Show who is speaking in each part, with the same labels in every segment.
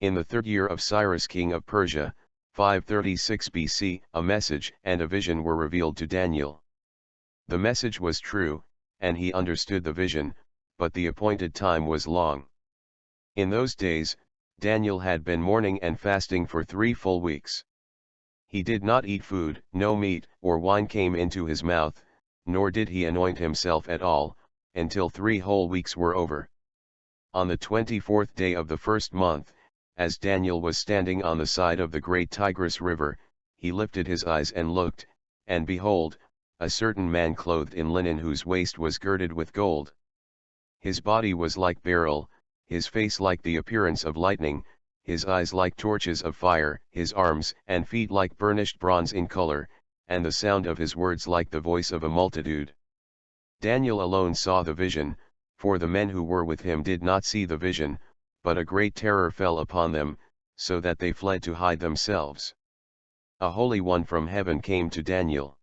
Speaker 1: In the 3rd year of Cyrus king of Persia, 536 BC, a message and a vision were revealed to Daniel. The message was true, and he understood the vision, but the appointed time was long. In those days, Daniel had been mourning and fasting for 3 full weeks. He did not eat food, no meat or wine came into his mouth, nor did he anoint himself at all, until 3 whole weeks were over. On the 24th day of the 1st month, as Daniel was standing on the side of the great Tigris river, he lifted his eyes and looked, and behold, a certain man clothed in linen whose waist was girded with gold. His body was like beryl, his face like the appearance of lightning, his eyes like torches of fire, his arms and feet like burnished bronze in color, and the sound of his words like the voice of a multitude. Daniel alone saw the vision, for the men who were with him did not see the vision, but a great terror fell upon them, so that they fled to hide themselves. A holy one from heaven came to Daniel.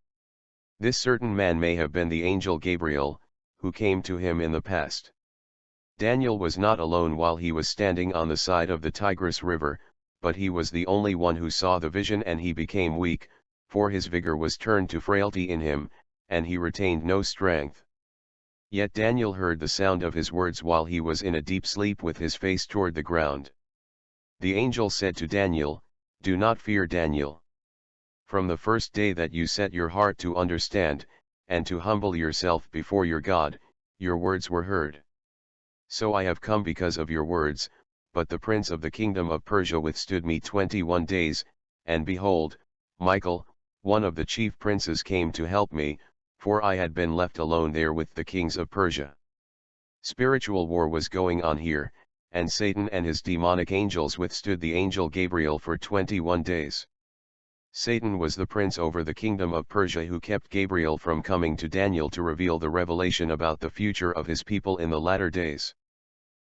Speaker 1: This certain man may have been the angel Gabriel, who came to him in the past. Daniel was not alone while he was standing on the side of the Tigris river, but he was the only one who saw the vision, and he became weak, for his vigor was turned to frailty in him, and he retained no strength. Yet Daniel heard the sound of his words while he was in a deep sleep with his face toward the ground. The angel said to Daniel, "Do not fear, Daniel. From the first day that you set your heart to understand, and to humble yourself before your God, your words were heard. So I have come because of your words, but the prince of the kingdom of Persia withstood me 21 days, and behold, Michael, one of the chief princes came to help me, for I had been left alone there with the kings of Persia." Spiritual war was going on here, and Satan and his demonic angels withstood the angel Gabriel for 21 days. Satan was the prince over the kingdom of Persia who kept Gabriel from coming to Daniel to reveal the revelation about the future of his people in the latter days.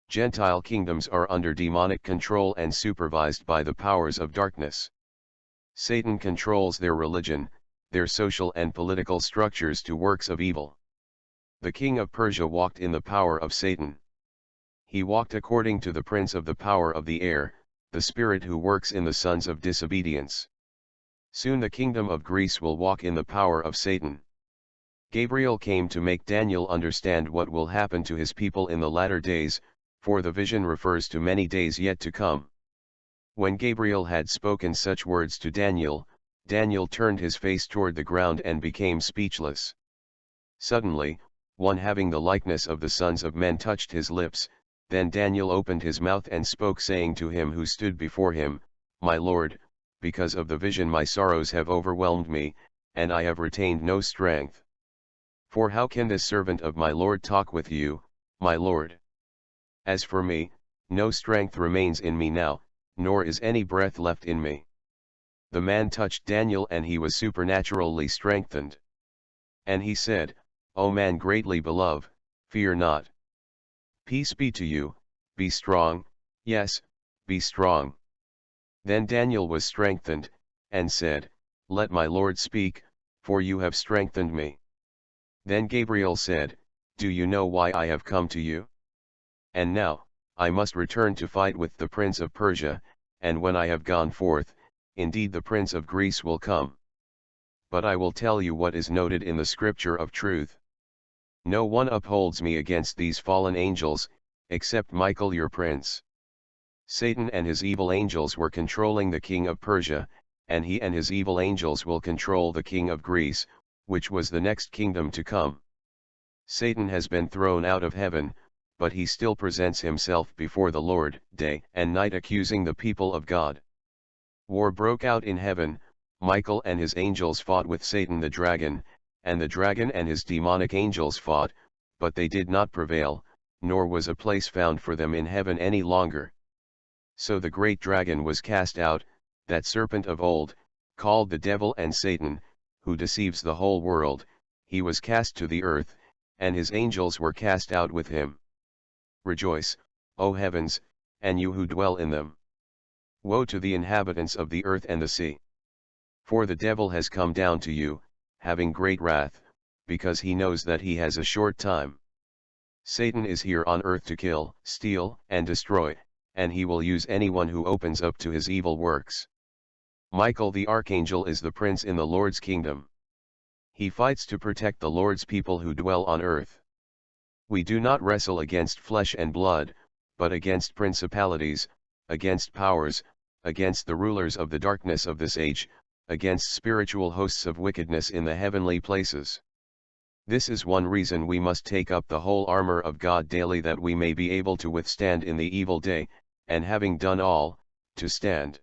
Speaker 1: Gentile kingdoms are under demonic control and supervised by the powers of darkness. Satan controls their religion, their social and political structures to works of evil. The king of Persia walked in the power of Satan. He walked according to the prince of the power of the air, the spirit who works in the sons of disobedience. Soon the kingdom of Greece will walk in the power of Satan. Gabriel came to make Daniel understand what will happen to his people in the latter days, for the vision refers to many days yet to come. When Gabriel had spoken such words to Daniel, Daniel turned his face toward the ground and became speechless. Suddenly, one having the likeness of the sons of men touched his lips, then Daniel opened his mouth and spoke, saying to him who stood before him, "My Lord, because of the vision my sorrows have overwhelmed me, and I have retained no strength. For how can this servant of my Lord talk with you, my Lord? As for me, no strength remains in me now, nor is any breath left in me." The man touched Daniel and he was supernaturally strengthened. And he said, "O man greatly beloved, fear not. Peace be to you, be strong, yes, be strong." Then Daniel was strengthened, and said, "Let my Lord speak, for you have strengthened me." Then Gabriel said, "Do you know why I have come to you? And now, I must return to fight with the prince of Persia, and when I have gone forth, indeed the prince of Greece will come. But I will tell you what is noted in the scripture of truth. No one upholds me against these fallen angels, except Michael your prince." Satan and his evil angels were controlling the king of Persia, and he and his evil angels will control the king of Greece, which was the next kingdom to come. Satan has been thrown out of heaven, but he still presents himself before the Lord, day and night, accusing the people of God. War broke out in heaven. Michael and his angels fought with Satan the dragon, and the dragon and his demonic angels fought, but they did not prevail, nor was a place found for them in heaven any longer. So the great dragon was cast out, that serpent of old, called the devil and Satan, who deceives the whole world. He was cast to the earth, and his angels were cast out with him. Rejoice, O heavens, and you who dwell in them. Woe to the inhabitants of the earth and the sea. For the devil has come down to you, having great wrath, because he knows that he has a short time. Satan is here on earth to kill, steal, and destroy, and he will use anyone who opens up to his evil works. Michael the archangel is the prince in the Lord's kingdom. He fights to protect the Lord's people who dwell on earth. We do not wrestle against flesh and blood, but against principalities, against powers, against the rulers of the darkness of this age, against spiritual hosts of wickedness in the heavenly places. This is one reason we must take up the whole armor of God daily, that we may be able to withstand in the evil day, and having done all, to stand.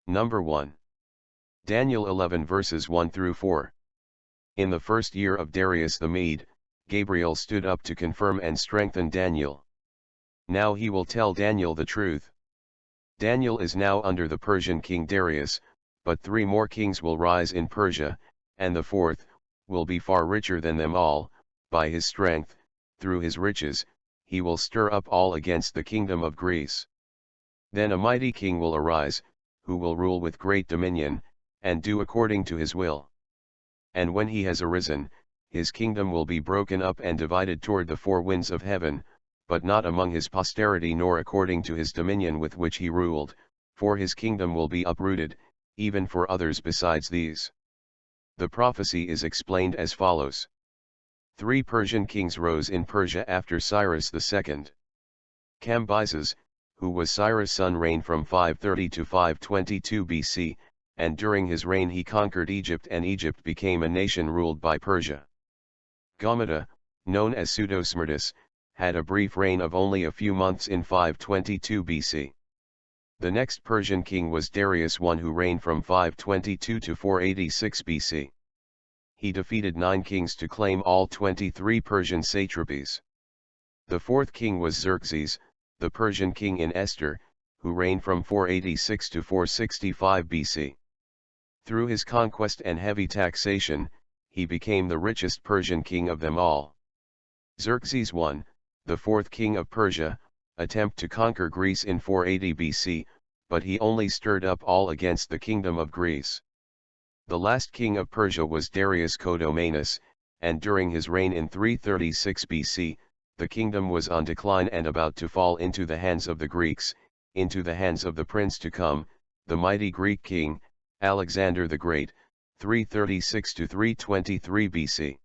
Speaker 1: Number 1. Daniel 11 verses 1 through 4. In the first year of Darius the Mede, Gabriel stood up to confirm and strengthen Daniel. Now he will tell Daniel the truth. Daniel is now under the Persian king Darius, but 3 more kings will rise in Persia, and the 4th will be far richer than them all. By his strength, through his riches, he will stir up all against the kingdom of Greece. Then a mighty king will arise, who will rule with great dominion, and do according to his will. And when he has arisen, his kingdom will be broken up and divided toward the 4 winds of heaven, but not among his posterity nor according to his dominion with which he ruled, for his kingdom will be uprooted, even for others besides these. The prophecy is explained as follows. 3 Persian kings rose in Persia after Cyrus II. Cambyses, who was Cyrus' son, reigned from 530 to 522 BC, and during his reign he conquered Egypt, and Egypt became a nation ruled by Persia. Gomeda, known as Pseudo-Smerdis, had a brief reign of only a few months in 522 BC. The next Persian king was Darius I, who reigned from 522 to 486 BC. He defeated 9 kings to claim all 23 Persian satrapies. The 4th king was Xerxes, the Persian king in Esther, who reigned from 486 to 465 BC. Through his conquest and heavy taxation, he became the richest Persian king of them all. Xerxes I, the 4th king of Persia, attempted to conquer Greece in 480 BC, but he only stirred up all against the kingdom of Greece. The last king of Persia was Darius Codomanus, and during his reign in 336 BC, the kingdom was on decline and about to fall into the hands of the Greeks, into the hands of the prince to come, the mighty Greek king, Alexander the Great, 336 to 323 BC.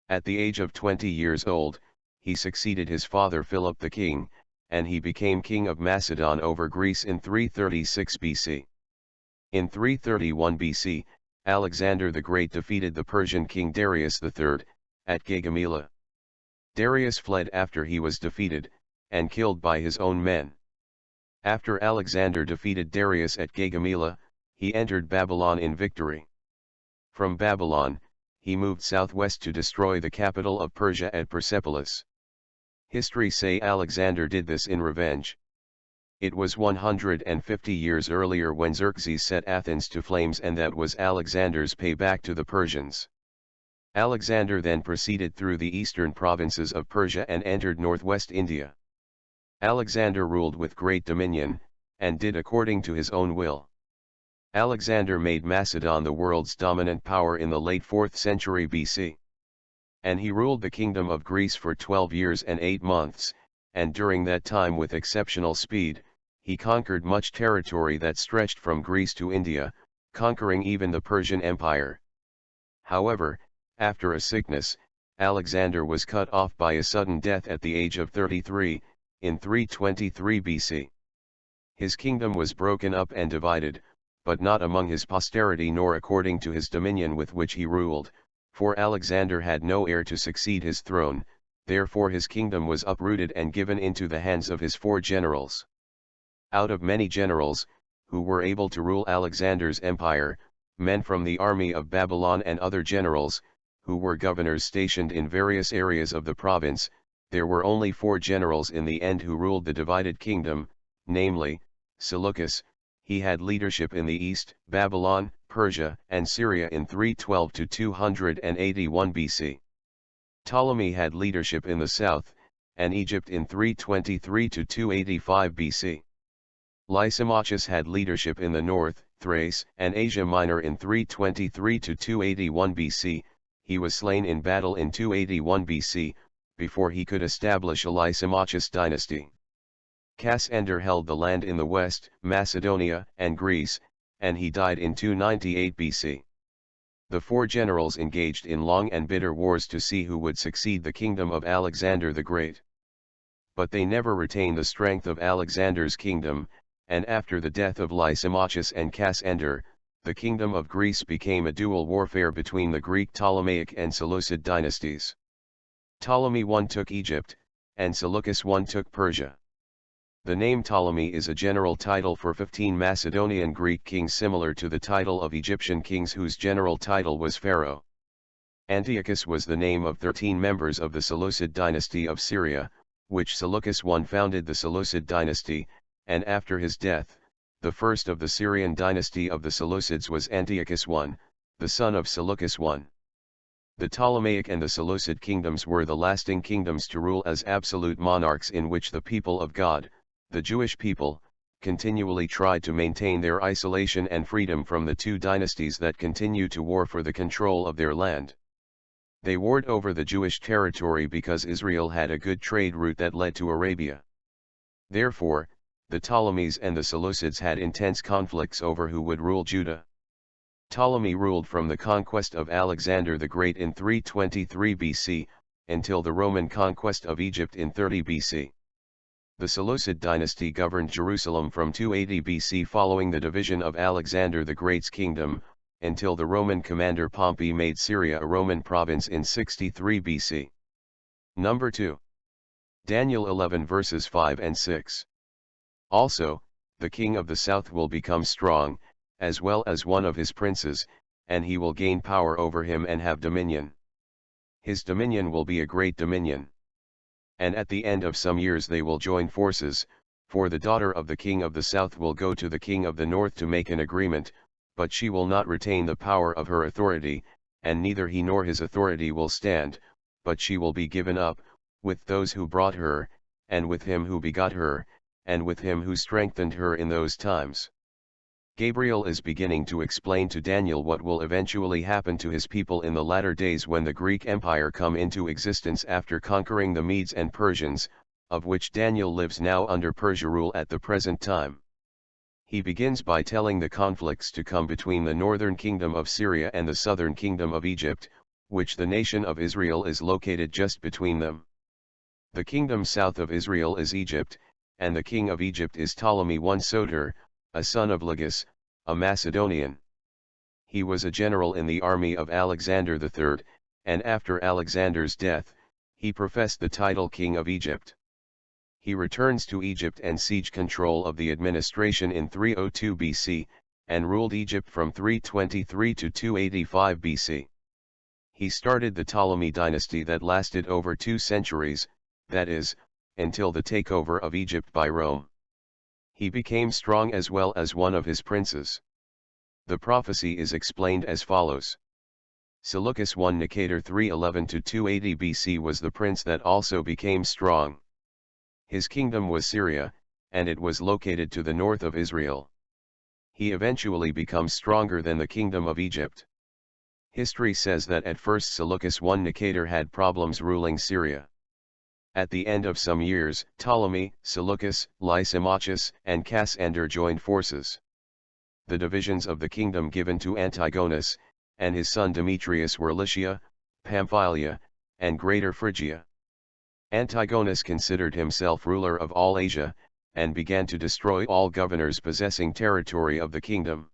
Speaker 1: At the age of 20 years old, he succeeded his father Philip the king, and he became king of Macedon over Greece in 336 BC. In 331 BC, Alexander the Great defeated the Persian king Darius III, at Gaugamela. Darius fled after he was defeated, and killed by his own men. After Alexander defeated Darius at Gaugamela, he entered Babylon in victory. From Babylon, he moved southwest to destroy the capital of Persia at Persepolis. History say Alexander did this in revenge. It was 150 years earlier when Xerxes set Athens to flames, and that was Alexander's payback to the Persians. Alexander then proceeded through the eastern provinces of Persia and entered northwest India. Alexander ruled with great dominion, and did according to his own will. Alexander made Macedon the world's dominant power in the late 4th century BC. And he ruled the kingdom of Greece for 12 years and 8 months, and during that time with exceptional speed, he conquered much territory that stretched from Greece to India, conquering even the Persian Empire. However, after a sickness, Alexander was cut off by a sudden death at the age of 33, in 323 BC. His kingdom was broken up and divided, but not among his posterity nor according to his dominion with which he ruled, for Alexander had no heir to succeed his throne, therefore his kingdom was uprooted and given into the hands of his 4 generals. Out of many generals, who were able to rule Alexander's empire, men from the army of Babylon and other generals, who were governors stationed in various areas of the province, there were only 4 generals in the end who ruled the divided kingdom, namely, Seleucus, he had leadership in the east, Babylon, Persia, and Syria in 312 to 281 BC. Ptolemy had leadership in the south, and Egypt in 323 to 285 BC. Lysimachus had leadership in the north, Thrace, and Asia Minor in 323 to 281 BC, he was slain in battle in 281 BC, before he could establish a Lysimachus dynasty. Cassander held the land in the west, Macedonia and Greece, and he died in 298 BC. The four generals engaged in long and bitter wars to see who would succeed the kingdom of Alexander the Great. But they never retained the strength of Alexander's kingdom, and after the death of Lysimachus and Cassander, the kingdom of Greece became a dual warfare between the Greek Ptolemaic and Seleucid dynasties. Ptolemy I took Egypt, and Seleucus I took Persia. The name Ptolemy is a general title for 15 Macedonian Greek kings, similar to the title of Egyptian kings whose general title was Pharaoh. Antiochus was the name of 13 members of the Seleucid dynasty of Syria, which Seleucus I founded the Seleucid dynasty, and after his death, the first of the Syrian dynasty of the Seleucids was Antiochus I, the son of Seleucus I. The Ptolemaic and the Seleucid kingdoms were the lasting kingdoms to rule as absolute monarchs, in which the people of God, the Jewish people, continually tried to maintain their isolation and freedom from the two dynasties that continue to war for the control of their land. They warred over the Jewish territory because Israel had a good trade route that led to Arabia. Therefore, the Ptolemies and the Seleucids had intense conflicts over who would rule Judah. Ptolemy ruled from the conquest of Alexander the Great in 323 BC, until the Roman conquest of Egypt in 30 BC. The Seleucid dynasty governed Jerusalem from 280 BC following the division of Alexander the Great's kingdom, until the Roman commander Pompey made Syria a Roman province in 63 BC. Number 2. Daniel 11 verses 5 and 6. Also, the king of the south will become strong, as well as one of his princes, and he will gain power over him and have dominion. His dominion will be a great dominion. And at the end of some years they will join forces, for the daughter of the king of the south will go to the king of the north to make an agreement, but she will not retain the power of her authority, and neither he nor his authority will stand, but she will be given up, with those who brought her, and with him who begot her, and with him who strengthened her in those times. Gabriel is beginning to explain to Daniel what will eventually happen to his people in the latter days when the Greek Empire come into existence after conquering the Medes and Persians, of which Daniel lives now under Persia rule at the present time. He begins by telling the conflicts to come between the northern kingdom of Syria and the southern kingdom of Egypt, which the nation of Israel is located just between them. The kingdom south of Israel is Egypt, and the king of Egypt is Ptolemy I Soter, a son of Lagus, a Macedonian. He was a general in the army of Alexander III, and after Alexander's death, he professed the title King of Egypt. He returns to Egypt and siege control of the administration in 302 BC, and ruled Egypt from 323 to 285 BC. He started the Ptolemy dynasty that lasted over 2 centuries, that is, until the takeover of Egypt by Rome. He became strong as well as one of his princes. The prophecy is explained as follows. Seleucus I Nicator 311 to 280 BC was the prince that also became strong. His kingdom was Syria, and it was located to the north of Israel. He eventually becomes stronger than the kingdom of Egypt. History says that at first Seleucus I Nicator had problems ruling Syria. At the end of some years, Ptolemy, Seleucus, Lysimachus, and Cassander joined forces. The divisions of the kingdom given to Antigonus, and his son Demetrius were Lycia, Pamphylia, and Greater Phrygia. Antigonus considered himself ruler of all Asia, and began to destroy all governors possessing territory of the kingdom.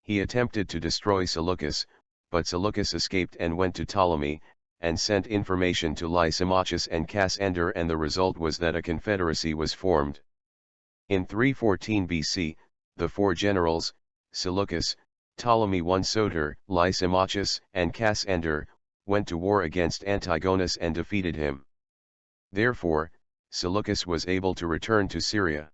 Speaker 1: He attempted to destroy Seleucus, but Seleucus escaped and went to Ptolemy, and sent information to Lysimachus and Cassander, and the result was that a confederacy was formed. In 314 BC, the four generals, Seleucus, Ptolemy I Soter, Lysimachus, and Cassander, went to war against Antigonus and defeated him. Therefore, Seleucus was able to return to Syria.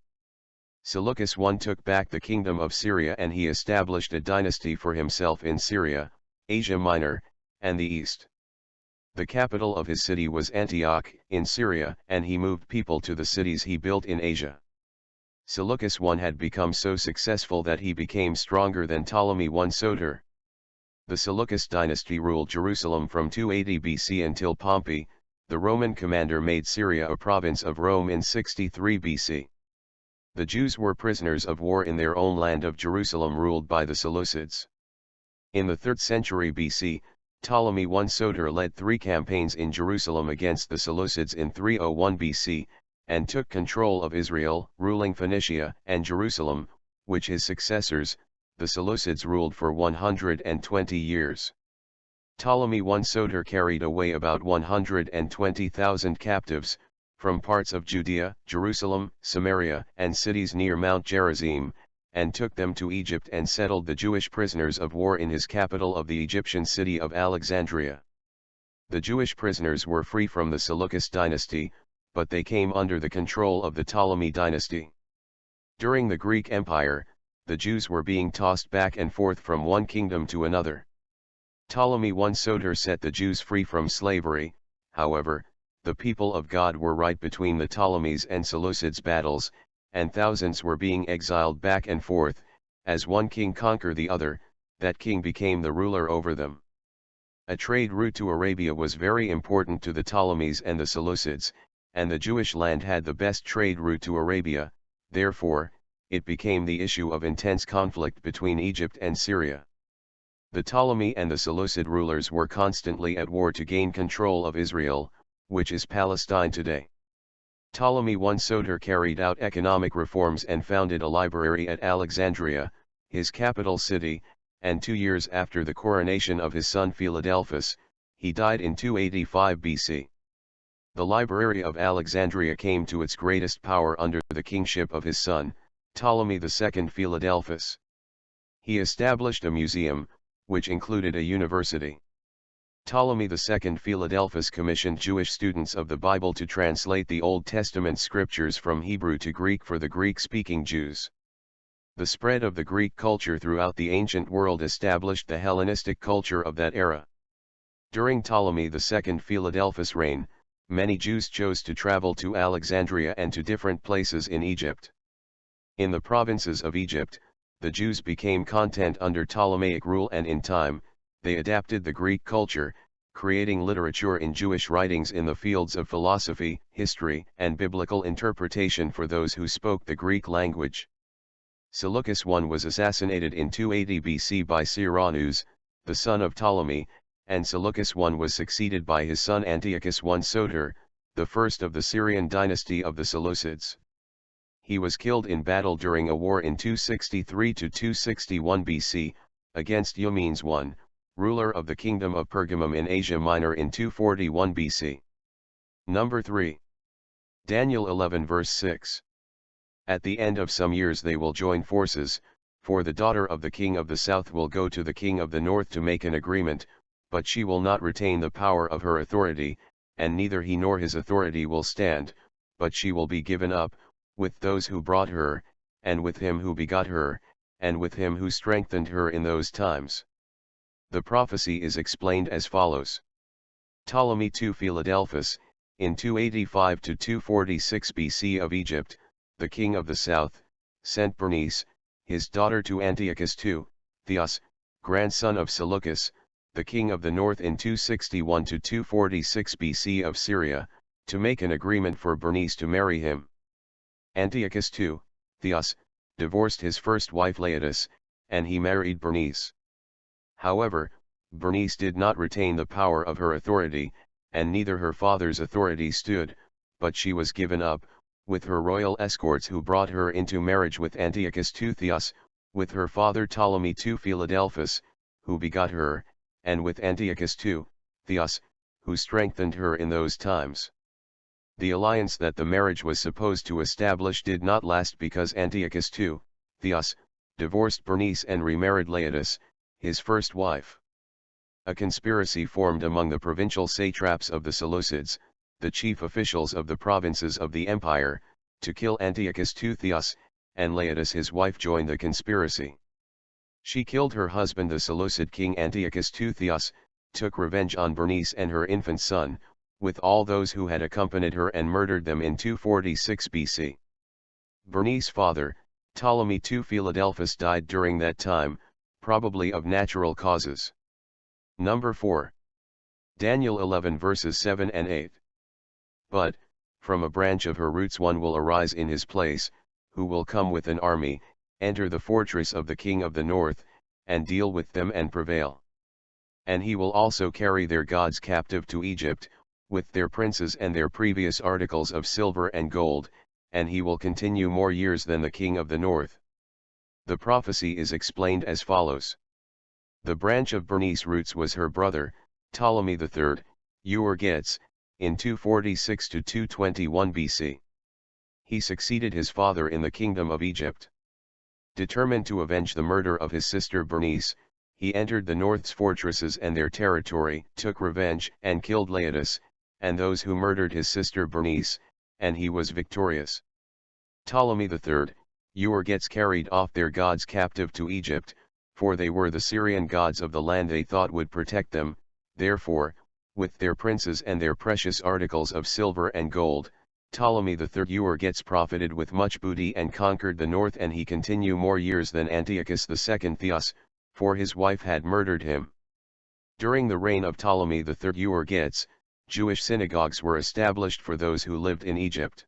Speaker 1: Seleucus I took back the kingdom of Syria, and he established a dynasty for himself in Syria, Asia Minor, and the East. The capital of his city was Antioch, in Syria, and he moved people to the cities he built in Asia. Seleucus I had become so successful that he became stronger than Ptolemy I Soter. The Seleucus dynasty ruled Jerusalem from 280 BC until Pompey, the Roman commander, made Syria a province of Rome in 63 BC. The Jews were prisoners of war in their own land of Jerusalem ruled by the Seleucids. In the 3rd century BC, Ptolemy I Soter led 3 campaigns in Jerusalem against the Seleucids in 301 BC, and took control of Israel, ruling Phoenicia and Jerusalem, which his successors, the Seleucids, ruled for 120 years. Ptolemy I Soter carried away about 120,000 captives, from parts of Judea, Jerusalem, Samaria, and cities near Mount Gerizim, and took them to Egypt and settled the Jewish prisoners of war in his capital of the Egyptian city of Alexandria. The Jewish prisoners were free from the Seleucid dynasty, but they came under the control of the Ptolemy dynasty. During the Greek Empire, the Jews were being tossed back and forth from one kingdom to another. Ptolemy I Soter set the Jews free from slavery. However, the people of God were right between the Ptolemies and Seleucids battles, and thousands were being exiled back and forth. As one king conquered the other, that king became the ruler over them. A trade route to Arabia was very important to the Ptolemies and the Seleucids, and the Jewish land had the best trade route to Arabia. Therefore, it became the issue of intense conflict between Egypt and Syria. The Ptolemy and the Seleucid rulers were constantly at war to gain control of Israel, which is Palestine today. Ptolemy I Soter carried out economic reforms and founded a library at Alexandria, his capital city, and 2 years after the coronation of his son Philadelphus, he died in 285 BC. The library of Alexandria came to its greatest power under the kingship of his son, Ptolemy II Philadelphus. He established a museum, which included a university. Ptolemy II Philadelphus commissioned Jewish students of the Bible to translate the Old Testament scriptures from Hebrew to Greek for the Greek-speaking Jews. The spread of the Greek culture throughout the ancient world established the Hellenistic culture of that era. During Ptolemy II Philadelphus' reign, many Jews chose to travel to Alexandria and to different places in Egypt. In the provinces of Egypt, the Jews became content under Ptolemaic rule, and in time, they adapted the Greek culture, creating literature in Jewish writings in the fields of philosophy, history, and biblical interpretation for those who spoke the Greek language. Seleucus I was assassinated in 280 BC by Cyrannus, the son of Ptolemy, and Seleucus I was succeeded by his son Antiochus I Soter, the first of the Syrian dynasty of the Seleucids. He was killed in battle during a war in 263 to 261 BC, against Eumenes I, ruler of the kingdom of Pergamum in Asia Minor in 241 BC. Number 3. Daniel 11 verse 6. At the end of some years they will join forces, for the daughter of the king of the south will go to the king of the north to make an agreement, but she will not retain the power of her authority, and neither he nor his authority will stand, but she will be given up, with those who brought her, and with him who begot her, and with him who strengthened her in those times. The prophecy is explained as follows. Ptolemy II Philadelphus, in 285 to 246 BC of Egypt, the king of the south, sent Bernice, his daughter, to Antiochus II, Theos, grandson of Seleucus, the king of the north, in 261 to 246 BC of Syria, to make an agreement for Bernice to marry him. Antiochus II, Theos, divorced his first wife Laodice, and he married Bernice. However, Bernice did not retain the power of her authority, and neither her father's authority stood, but she was given up, with her royal escorts who brought her into marriage with Antiochus II Theos, with her father Ptolemy II Philadelphus, who begot her, and with Antiochus II, Theos, who strengthened her in those times. The alliance that the marriage was supposed to establish did not last because Antiochus II, Theos, divorced Bernice and remarried Laodice, his first wife. A conspiracy formed among the provincial satraps of the Seleucids, the chief officials of the provinces of the empire, to kill Antiochus II Theos, and Laodice his wife joined the conspiracy. She killed her husband the Seleucid king Antiochus II Theos, took revenge on Bernice and her infant son, with all those who had accompanied her, and murdered them in 246 BC. Bernice's father, Ptolemy II Philadelphus, died during that time, probably of natural causes. Number 4. Daniel 11 verses 7 and 8. But, from a branch of her roots one will arise in his place, who will come with an army, enter the fortress of the king of the north, and deal with them and prevail. And he will also carry their gods captive to Egypt, with their princes and their previous articles of silver and gold, and he will continue more years than the king of the north. The prophecy is explained as follows. The branch of Bernice roots was her brother, Ptolemy III, Euergetes, in 246 to 221 BC. He succeeded his father in the kingdom of Egypt. Determined to avenge the murder of his sister Bernice, he entered the north's fortresses and their territory, took revenge, and killed Laodice, and those who murdered his sister Bernice, and he was victorious. Ptolemy III, Euergetes carried off their gods captive to Egypt, for they were the Syrian gods of the land they thought would protect them. Therefore, with their princes and their precious articles of silver and gold, Ptolemy III Euergetes profited with much booty and conquered the north, and he continued more years than Antiochus II Theos, for his wife had murdered him. During the reign of Ptolemy III Euergetes, Jewish synagogues were established for those who lived in Egypt.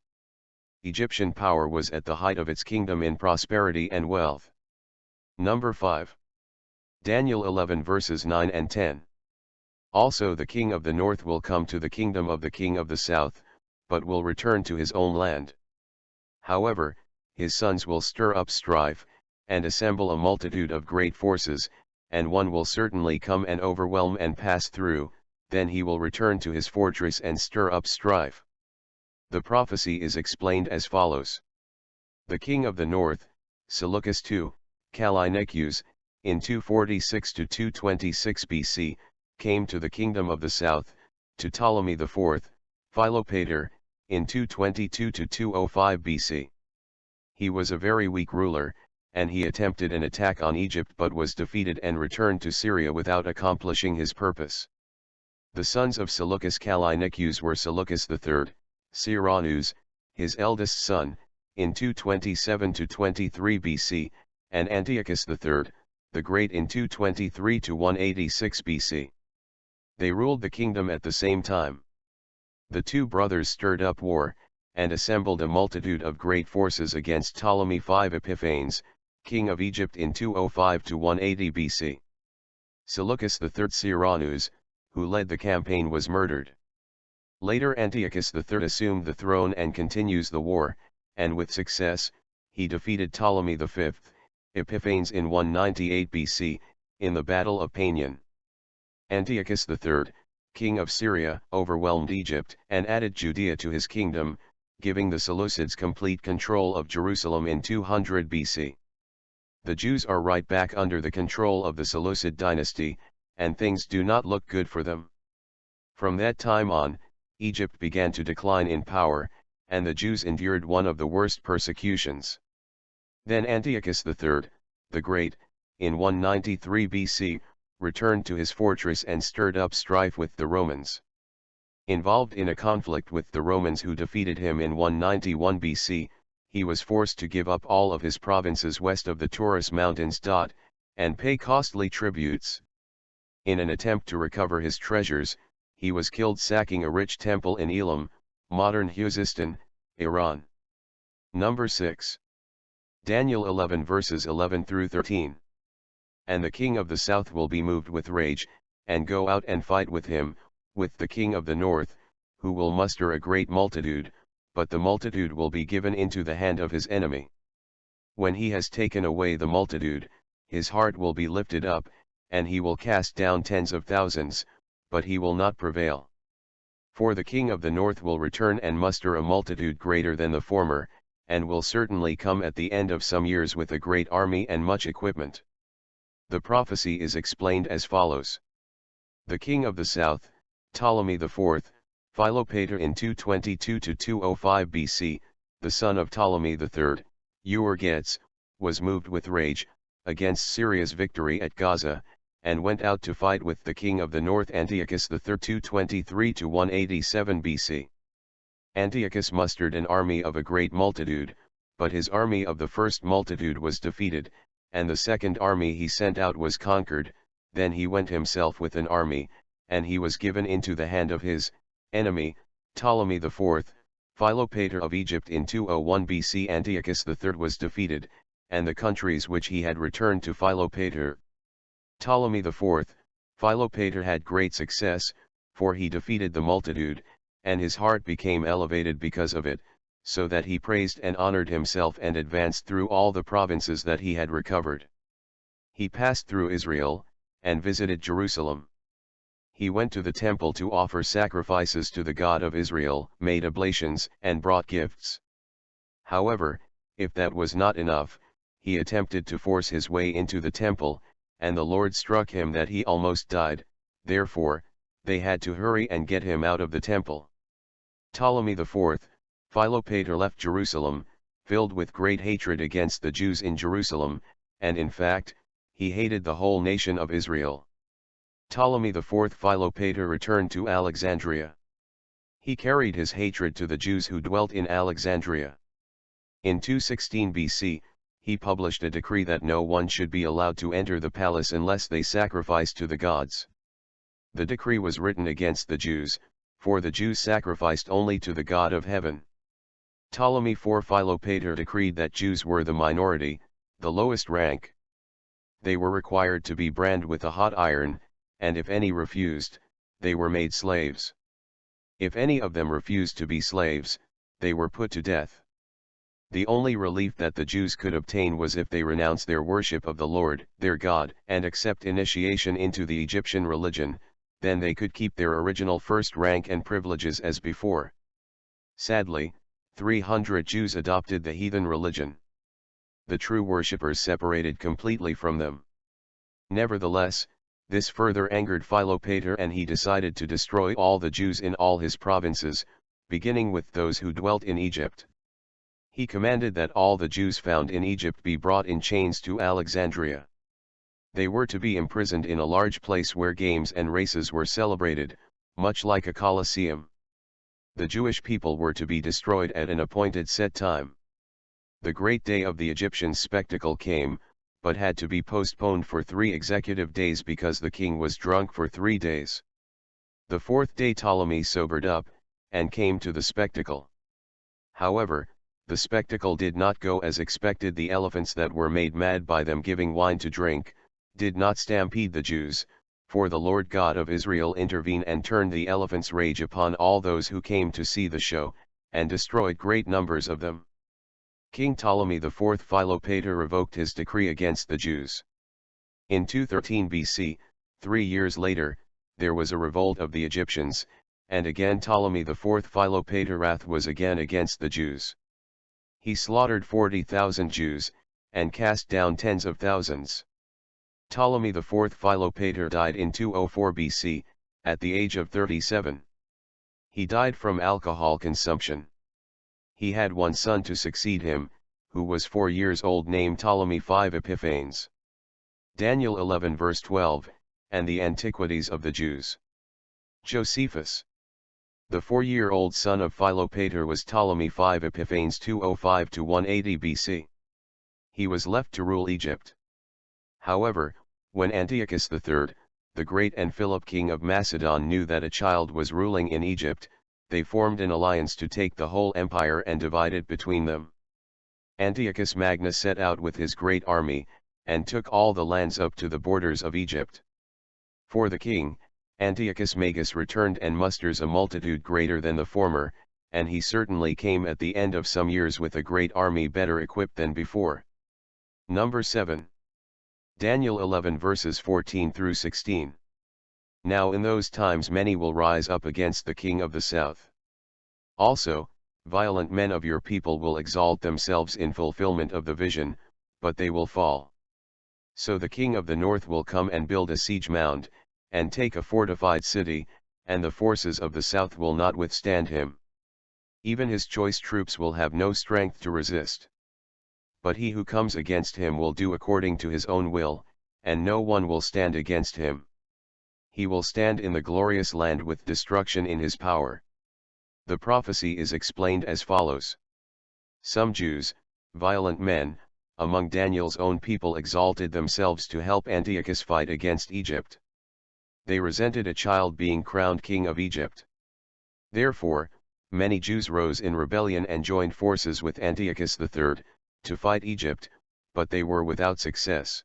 Speaker 1: Egyptian power was at the height of its kingdom in prosperity and wealth. Number 5. Daniel 11 verses 9 and 10. Also the king of the north will come to the kingdom of the king of the south, but will return to his own land. However, his sons will stir up strife, and assemble a multitude of great forces, and one will certainly come and overwhelm and pass through, then he will return to his fortress and stir up strife. The prophecy is explained as follows. The king of the north, Seleucus II, Callinicus, in 246 to 226 BC, came to the kingdom of the south, to Ptolemy IV, Philopator, in 222 to 205 BC. He was a very weak ruler, and he attempted an attack on Egypt but was defeated and returned to Syria without accomplishing his purpose. The sons of Seleucus Callinicus were Seleucus III, Cyrannus, his eldest son, in 227 to 23 BC, and Antiochus III, the Great in 223 to 186 BC. They ruled the kingdom at the same time. The two brothers stirred up war, and assembled a multitude of great forces against Ptolemy V Epiphanes, king of Egypt in 205 to 180 BC. Seleucus III Cyrannus, who led the campaign, was murdered. Later Antiochus III assumed the throne and continues the war, and with success, he defeated Ptolemy V, Epiphanes in 198 BC, in the Battle of Panion. Antiochus III, king of Syria, overwhelmed Egypt and added Judea to his kingdom, giving the Seleucids complete control of Jerusalem in 200 BC. The Jews are right back under the control of the Seleucid dynasty, and things do not look good for them. From that time on, Egypt began to decline in power, and the Jews endured one of the worst persecutions. Then Antiochus III, the Great, in 193 BC, returned to his fortress and stirred up strife with the Romans. Involved in a conflict with the Romans who defeated him in 191 BC, he was forced to give up all of his provinces west of the Taurus Mountains. And pay costly tributes. In an attempt to recover his treasures, he was killed sacking a rich temple in Elam, modern Khuzestan, Iran. Number 6. Daniel 11 verses 11 through 13. And the king of the south will be moved with rage, and go out and fight with him, with the king of the north, who will muster a great multitude, but the multitude will be given into the hand of his enemy. When he has taken away the multitude, his heart will be lifted up, and he will cast down tens of thousands, but he will not prevail. For the king of the north will return and muster a multitude greater than the former, and will certainly come at the end of some years with a great army and much equipment. The prophecy is explained as follows. The king of the south, Ptolemy IV, Philopator in 222 to 205 BC, the son of Ptolemy III, Euergetes, was moved with rage, against Syria's victory at Gaza, and went out to fight with the king of the north Antiochus III 223 to 187 BC. Antiochus mustered an army of a great multitude, but his army of the first multitude was defeated, and the second army he sent out was conquered. Then he went himself with an army, and he was given into the hand of his enemy, Ptolemy IV, Philopator of Egypt in 201 BC. Antiochus III was defeated, and the countries which he had returned to Philopator. Ptolemy IV, Philopator had great success, for he defeated the multitude, and his heart became elevated because of it, so that he praised and honored himself and advanced through all the provinces that he had recovered. He passed through Israel, and visited Jerusalem. He went to the temple to offer sacrifices to the God of Israel, made oblations, and brought gifts. However, if that was not enough, he attempted to force his way into the temple, and the Lord struck him that he almost died. Therefore, they had to hurry and get him out of the temple. Ptolemy IV, Philopator left Jerusalem, filled with great hatred against the Jews in Jerusalem, and in fact, he hated the whole nation of Israel. Ptolemy IV Philopator returned to Alexandria. He carried his hatred to the Jews who dwelt in Alexandria. In 216 BC, he published a decree that no one should be allowed to enter the palace unless they sacrificed to the gods. The decree was written against the Jews, for the Jews sacrificed only to the God of heaven. Ptolemy IV Philopator decreed that Jews were the minority, the lowest rank. They were required to be branded with a hot iron, and if any refused, they were made slaves. If any of them refused to be slaves, they were put to death. The only relief that the Jews could obtain was if they renounced their worship of the Lord, their God, and accept initiation into the Egyptian religion, then they could keep their original first rank and privileges as before. Sadly, 300 Jews adopted the heathen religion. The true worshippers separated completely from them. Nevertheless, this further angered Philopator, and he decided to destroy all the Jews in all his provinces, beginning with those who dwelt in Egypt. He commanded that all the Jews found in Egypt be brought in chains to Alexandria. They were to be imprisoned in a large place where games and races were celebrated, much like a Colosseum. The Jewish people were to be destroyed at an appointed set time. The great day of the Egyptians' spectacle came, but had to be postponed for 3 executive days because the king was drunk for 3 days. The 4th day Ptolemy sobered up, and came to the spectacle. However, the spectacle did not go as expected. The elephants that were made mad by them giving wine to drink, did not stampede the Jews, for the Lord God of Israel intervened and turned the elephants' rage upon all those who came to see the show, and destroyed great numbers of them. King Ptolemy IV Philopator revoked his decree against the Jews. In 213 BC, 3 years later, there was a revolt of the Egyptians, and again Ptolemy IV Philopator wrath was again against the Jews. He slaughtered 40,000 Jews, and cast down tens of thousands. Ptolemy IV Philopator died in 204 BC, at the age of 37. He died from alcohol consumption. He had one son to succeed him, who was 4 years old, named Ptolemy V Epiphanes. Daniel 11 verse 12, and the Antiquities of the Jews. Josephus. The 4-year-old son of Philopator was Ptolemy V Epiphanes 205 to 180 BC. He was left to rule Egypt. However, when Antiochus III, the great, and Philip king of Macedon knew that a child was ruling in Egypt, they formed an alliance to take the whole empire and divide it between them. Antiochus Magnus set out with his great army, and took all the lands up to the borders of Egypt. For the king, Antiochus Magus returned and musters a multitude greater than the former, and he certainly came at the end of some years with a great army better equipped than before. Number 7. Daniel 11 verses 14 through 16. Now in those times many will rise up against the king of the south. Also, violent men of your people will exalt themselves in fulfillment of the vision, but they will fall. So the king of the north will come and build a siege mound, and take a fortified city, and the forces of the south will not withstand him. Even his choice troops will have no strength to resist. But he who comes against him will do according to his own will, and no one will stand against him. He will stand in the glorious land with destruction in his power. The prophecy is explained as follows. Some Jews, violent men, among Daniel's own people exalted themselves to help Antiochus fight against Egypt. They resented a child being crowned king of Egypt. Therefore, many Jews rose in rebellion and joined forces with Antiochus III, to fight Egypt, but they were without success.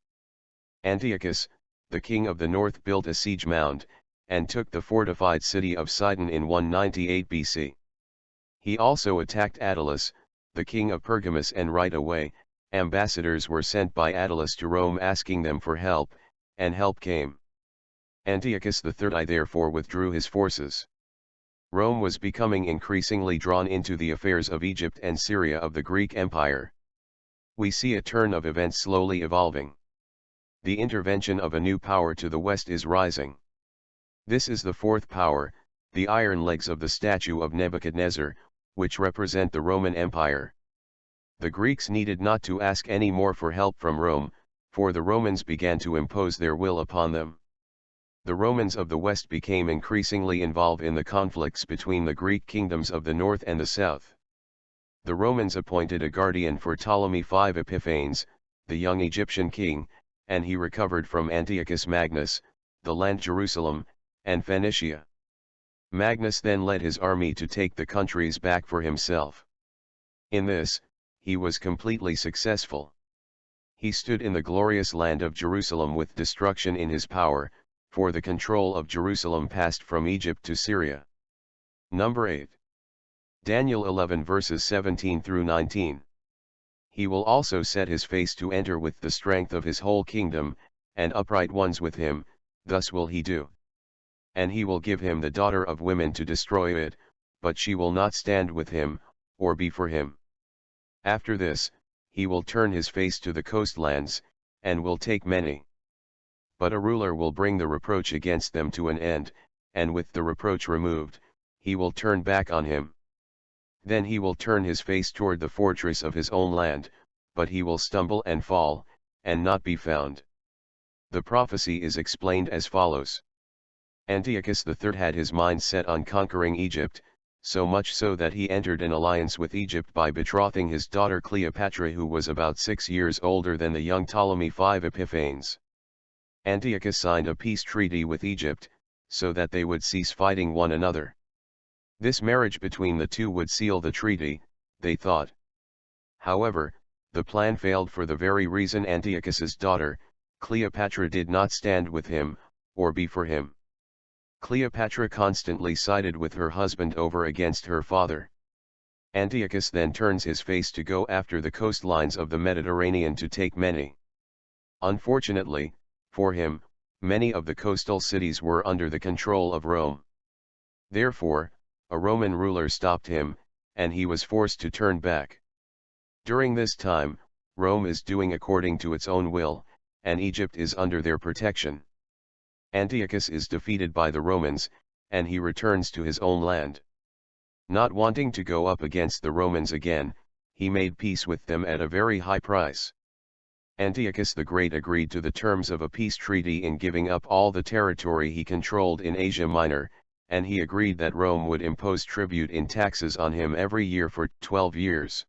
Speaker 1: Antiochus, the king of the north, built a siege mound, and took the fortified city of Sidon in 198 BC. He also attacked Attalus, the king of Pergamus, and right away, ambassadors were sent by Attalus to Rome asking them for help, and help came. Antiochus III therefore withdrew his forces. Rome was becoming increasingly drawn into the affairs of Egypt and Syria of the Greek Empire. We see a turn of events slowly evolving. The intervention of a new power to the west is rising. This is the fourth power, the iron legs of the statue of Nebuchadnezzar, which represent the Roman Empire. The Greeks needed not to ask any more for help from Rome, for the Romans began to impose their will upon them. The Romans of the West became increasingly involved in the conflicts between the Greek kingdoms of the north and the south. The Romans appointed a guardian for Ptolemy V Epiphanes, the young Egyptian king, and he recovered from Antiochus Magnus, the land Jerusalem, and Phoenicia. Magnus then led his army to take the countries back for himself. In this, he was completely successful. He stood in the glorious land of Jerusalem with destruction in his power, for the control of Jerusalem passed from Egypt to Syria. Number 8. Daniel 11 verses 17 through 19. He will also set his face to enter with the strength of his whole kingdom, and upright ones with him, thus will he do. And he will give him the daughter of women to destroy it, but she will not stand with him, or be for him. After this, he will turn his face to the coastlands, and will take many. But a ruler will bring the reproach against them to an end, and with the reproach removed, he will turn back on him. Then he will turn his face toward the fortress of his own land, but he will stumble and fall, and not be found. The prophecy is explained as follows. Antiochus III had his mind set on conquering Egypt, so much so that he entered an alliance with Egypt by betrothing his daughter Cleopatra, who was about 6 years older than the young Ptolemy V Epiphanes. Antiochus signed a peace treaty with Egypt, so that they would cease fighting one another. This marriage between the two would seal the treaty, they thought. However, the plan failed for the very reason Antiochus's daughter, Cleopatra, did not stand with him, or be for him. Cleopatra constantly sided with her husband over against her father. Antiochus then turns his face to go after the coastlines of the Mediterranean to take many. Unfortunately, for him, many of the coastal cities were under the control of Rome. Therefore, a Roman ruler stopped him, and he was forced to turn back. During this time, Rome is doing according to its own will, and Egypt is under their protection. Antiochus is defeated by the Romans, and he returns to his own land. Not wanting to go up against the Romans again, he made peace with them at a very high price. Antiochus the Great agreed to the terms of a peace treaty in giving up all the territory he controlled in Asia Minor, and he agreed that Rome would impose tribute in taxes on him every year for 12 years.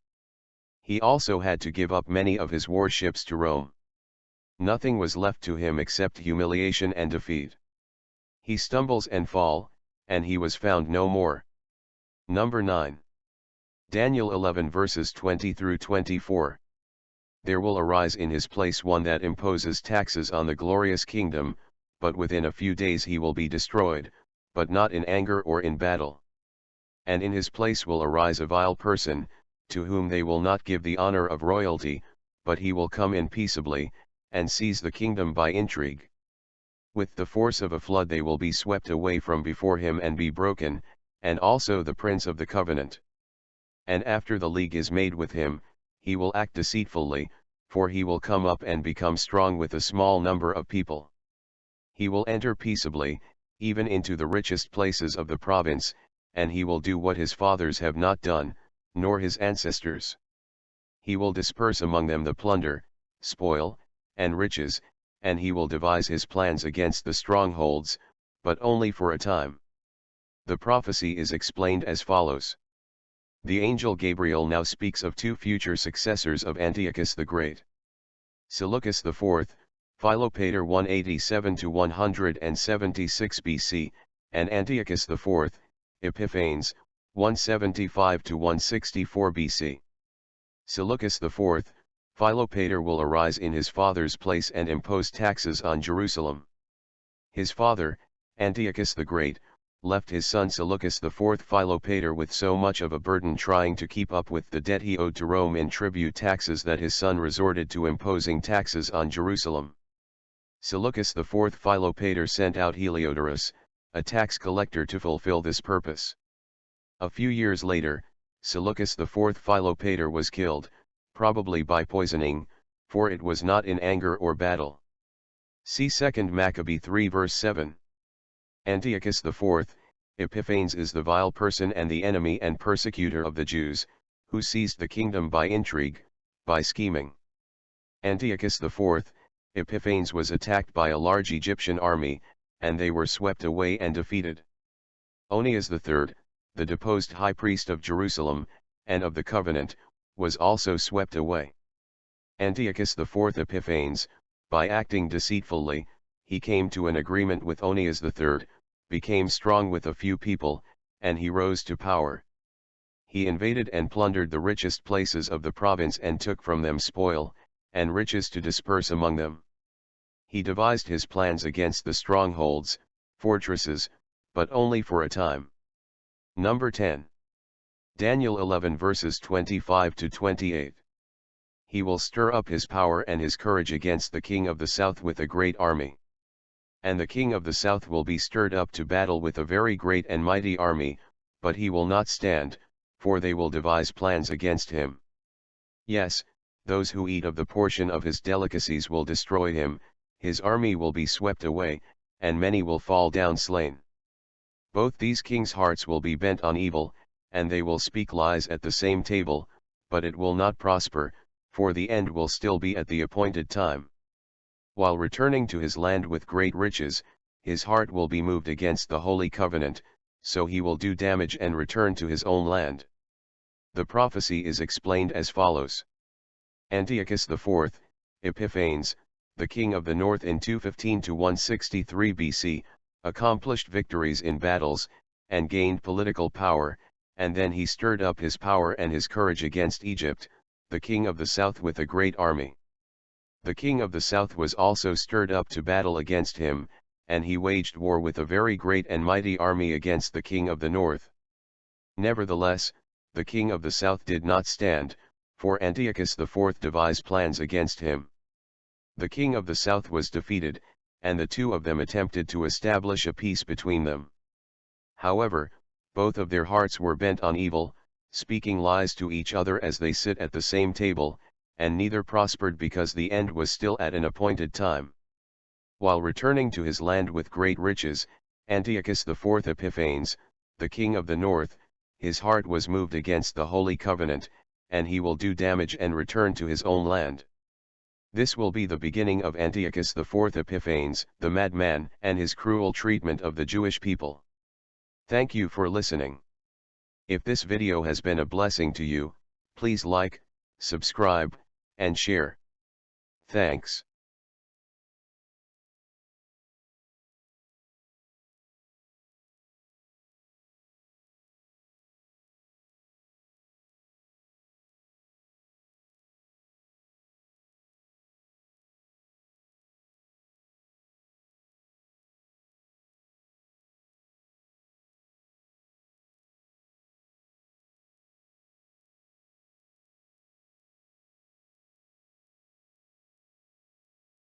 Speaker 1: He also had to give up many of his warships to Rome. Nothing was left to him except humiliation and defeat. He stumbles and fall, and he was found no more. Number 9. Daniel 11 verses 20 through 24. There will arise in his place one that imposes taxes on the glorious kingdom, but within a few days he will be destroyed, but not in anger or in battle. And in his place will arise a vile person, to whom they will not give the honor of royalty, but he will come in peaceably, and seize the kingdom by intrigue. With the force of a flood they will be swept away from before him and be broken, and also the prince of the covenant. And after the league is made with him, he will act deceitfully, for he will come up and become strong with a small number of people. He will enter peaceably, even into the richest places of the province, and he will do what his fathers have not done, nor his ancestors. He will disperse among them the plunder, spoil, and riches, and he will devise his plans against the strongholds, but only for a time. The prophecy is explained as follows. The angel Gabriel now speaks of two future successors of Antiochus the Great. Seleucus IV, Philopator 187 to 176 BC, and Antiochus IV, Epiphanes, 175 to 164 BC. Seleucus IV, Philopator will arise in his father's place and impose taxes on Jerusalem. His father, Antiochus the Great, left his son Seleucus IV Philopator with so much of a burden trying to keep up with the debt he owed to Rome in tribute taxes that his son resorted to imposing taxes on Jerusalem. Seleucus IV Philopator sent out Heliodorus, a tax collector, to fulfill this purpose. A few years later, Seleucus IV Philopator was killed, probably by poisoning, for it was not in anger or battle. See 2 Maccabee 3 verse 7. Antiochus IV, Epiphanes, is the vile person and the enemy and persecutor of the Jews, who seized the kingdom by intrigue, by scheming. Antiochus IV, Epiphanes, was attacked by a large Egyptian army, and they were swept away and defeated. Onias III, the deposed high priest of Jerusalem, and of the covenant, was also swept away. Antiochus IV Epiphanes, by acting deceitfully, he came to an agreement with Onias III, became strong with a few people, and he rose to power. He invaded and plundered the richest places of the province and took from them spoil, and riches to disperse among them. He devised his plans against the strongholds, fortresses, but only for a time. Number 10. Daniel 11 verses 25 to 28. He will stir up his power and his courage against the king of the south with a great army. And the king of the south will be stirred up to battle with a very great and mighty army, but he will not stand, for they will devise plans against him. Yes, those who eat of the portion of his delicacies will destroy him, his army will be swept away, and many will fall down slain. Both these kings' hearts will be bent on evil, and they will speak lies at the same table, but it will not prosper, for the end will still be at the appointed time. While returning to his land with great riches, his heart will be moved against the holy covenant, so he will do damage and return to his own land. The prophecy is explained as follows. Antiochus IV, Epiphanes, the king of the north in 215 to 163 BC, accomplished victories in battles, and gained political power, and then he stirred up his power and his courage against Egypt, the king of the south, with a great army. The king of the south was also stirred up to battle against him, and he waged war with a very great and mighty army against the king of the north. Nevertheless, the king of the south did not stand, for Antiochus IV devised plans against him. The king of the south was defeated, and the two of them attempted to establish a peace between them. However, both of their hearts were bent on evil, speaking lies to each other as they sit at the same table, and neither prospered because the end was still at an appointed time. While returning to his land with great riches, Antiochus IV Epiphanes, the king of the north, his heart was moved against the holy covenant, and he will do damage and return to his own land. This will be the beginning of Antiochus IV Epiphanes, the madman, and his cruel treatment of the Jewish people. Thank you for listening. If this video has been a blessing to you, please like, subscribe, and share. Thanks.